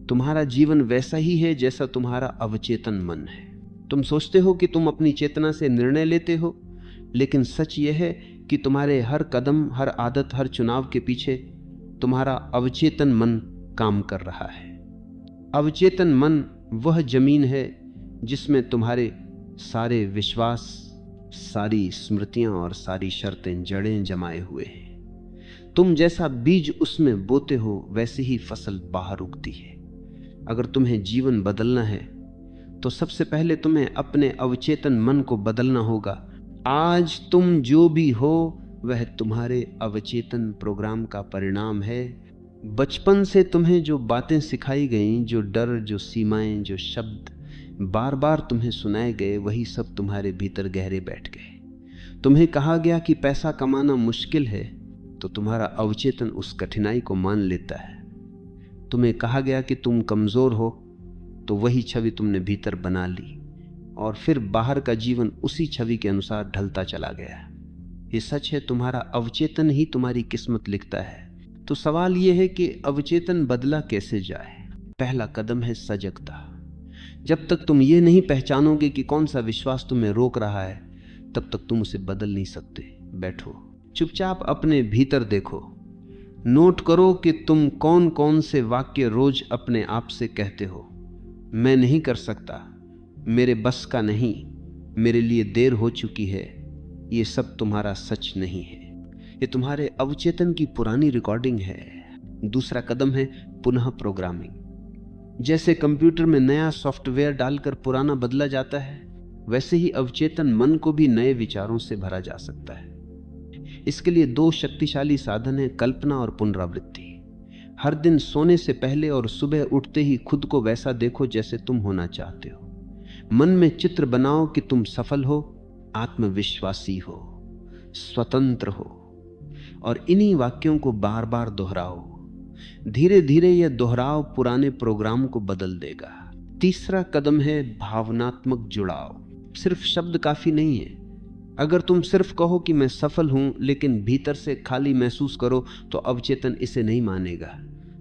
तुम्हारा जीवन वैसा ही है जैसा तुम्हारा अवचेतन मन है। तुम सोचते हो कि तुम अपनी चेतना से निर्णय लेते हो, लेकिन सच यह है कि तुम्हारे हर कदम, हर आदत, हर चुनाव के पीछे तुम्हारा अवचेतन मन काम कर रहा है। अवचेतन मन वह जमीन है जिसमें तुम्हारे सारे विश्वास, सारी स्मृतियां और सारी शर्तें, जड़ें जमाए हुए हैं। तुम जैसा बीज उसमें बोते हो वैसे ही फसल बाहर उगती है। अगर तुम्हें जीवन बदलना है तो सबसे पहले तुम्हें अपने अवचेतन मन को बदलना होगा। आज तुम जो भी हो वह तुम्हारे अवचेतन प्रोग्राम का परिणाम है। बचपन से तुम्हें जो बातें सिखाई गईं, जो डर, जो सीमाएं, जो शब्द बार बार तुम्हें सुनाए गए, वही सब तुम्हारे भीतर गहरे बैठ गए। तुम्हें कहा गया कि पैसा कमाना मुश्किल है, तो तुम्हारा अवचेतन उस कठिनाई को मान लेता है। तुम्हें कहा गया कि तुम कमजोर हो, तो वही छवि तुमने भीतर बना ली और फिर बाहर का जीवन उसी छवि के अनुसार ढलता चला गया। ये सच है, तुम्हारा अवचेतन ही तुम्हारी किस्मत लिखता है। तो सवाल यह है कि अवचेतन बदला कैसे जाए। पहला कदम है सजगता। जब तक तुम ये नहीं पहचानोगे कि कौन सा विश्वास तुम्हें रोक रहा है, तब तक तुम उसे बदल नहीं सकते। बैठो, चुपचाप अपने भीतर देखो। नोट करो कि तुम कौन कौन से वाक्य रोज अपने आप से कहते हो। मैं नहीं कर सकता, मेरे बस का नहीं, मेरे लिए देर हो चुकी है। ये सब तुम्हारा सच नहीं है, ये तुम्हारे अवचेतन की पुरानी रिकॉर्डिंग है। दूसरा कदम है पुनः प्रोग्रामिंग। जैसे कंप्यूटर में नया सॉफ्टवेयर डालकर पुराना बदला जाता है, वैसे ही अवचेतन मन को भी नए विचारों से भरा जा सकता है। इसके लिए दो शक्तिशाली साधन हैं, कल्पना और पुनरावृत्ति। हर दिन सोने से पहले और सुबह उठते ही खुद को वैसा देखो जैसे तुम होना चाहते हो। मन में चित्र बनाओ कि तुम सफल हो, आत्मविश्वासी हो, स्वतंत्र हो, और इन्हीं वाक्यों को बार बार दोहराओ। धीरे धीरे यह दोहराव पुराने प्रोग्राम को बदल देगा। तीसरा कदम है भावनात्मक जुड़ाव। सिर्फ शब्द काफी नहीं है। अगर तुम सिर्फ कहो कि मैं सफल हूं, लेकिन भीतर से खाली महसूस करो, तो अवचेतन इसे नहीं मानेगा।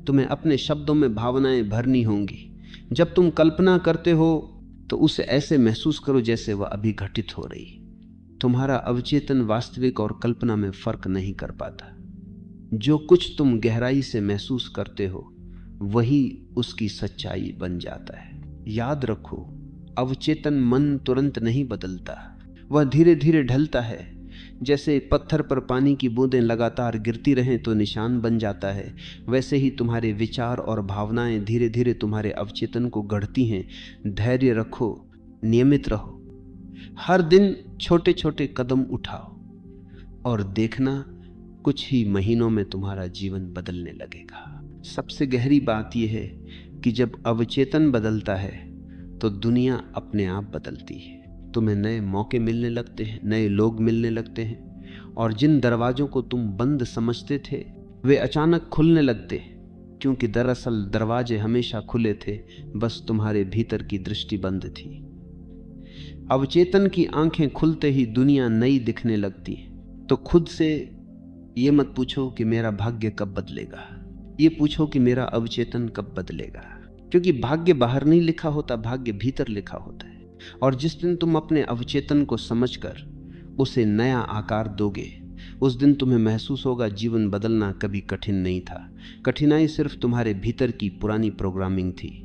तुम्हें अपने शब्दों में भावनाएं भरनी होंगी। जब तुम कल्पना करते हो तो उसे ऐसे महसूस करो जैसे वह अभी घटित हो रही। तुम्हारा अवचेतन वास्तविक और कल्पना में फर्क नहीं कर पाता। जो कुछ तुम गहराई से महसूस करते हो वही उसकी सच्चाई बन जाता है। याद रखो, अवचेतन मन तुरंत नहीं बदलता, वह धीरे धीरे ढलता है। जैसे पत्थर पर पानी की बूंदें लगातार गिरती रहें तो निशान बन जाता है, वैसे ही तुम्हारे विचार और भावनाएं धीरे धीरे तुम्हारे अवचेतन को गढ़ती हैं। धैर्य रखो, नियमित रहो, हर दिन छोटे छोटे कदम उठाओ और देखना कुछ ही महीनों में तुम्हारा जीवन बदलने लगेगा। सबसे गहरी बात यह है कि जब अवचेतन बदलता है तो दुनिया अपने आप बदलती है। तुम्हें नए मौके मिलने लगते हैं, नए लोग मिलने लगते हैं, और जिन दरवाजों को तुम बंद समझते थे वे अचानक खुलने लगते, क्योंकि दरअसल दरवाजे हमेशा खुले थे, बस तुम्हारे भीतर की दृष्टि बंद थी। अवचेतन की आंखें खुलते ही दुनिया नई दिखने लगती है। तो खुद से ये मत पूछो कि मेरा भाग्य कब बदलेगा, ये पूछो कि मेरा अवचेतन कब बदलेगा। क्योंकि भाग्य बाहर नहीं लिखा होता, भाग्य भीतर लिखा होता है। और जिस दिन तुम अपने अवचेतन को समझकर उसे नया आकार दोगे, उस दिन तुम्हें महसूस होगा जीवन बदलना कभी कठिन नहीं था। कठिनाई सिर्फ तुम्हारे भीतर की पुरानी प्रोग्रामिंग थी।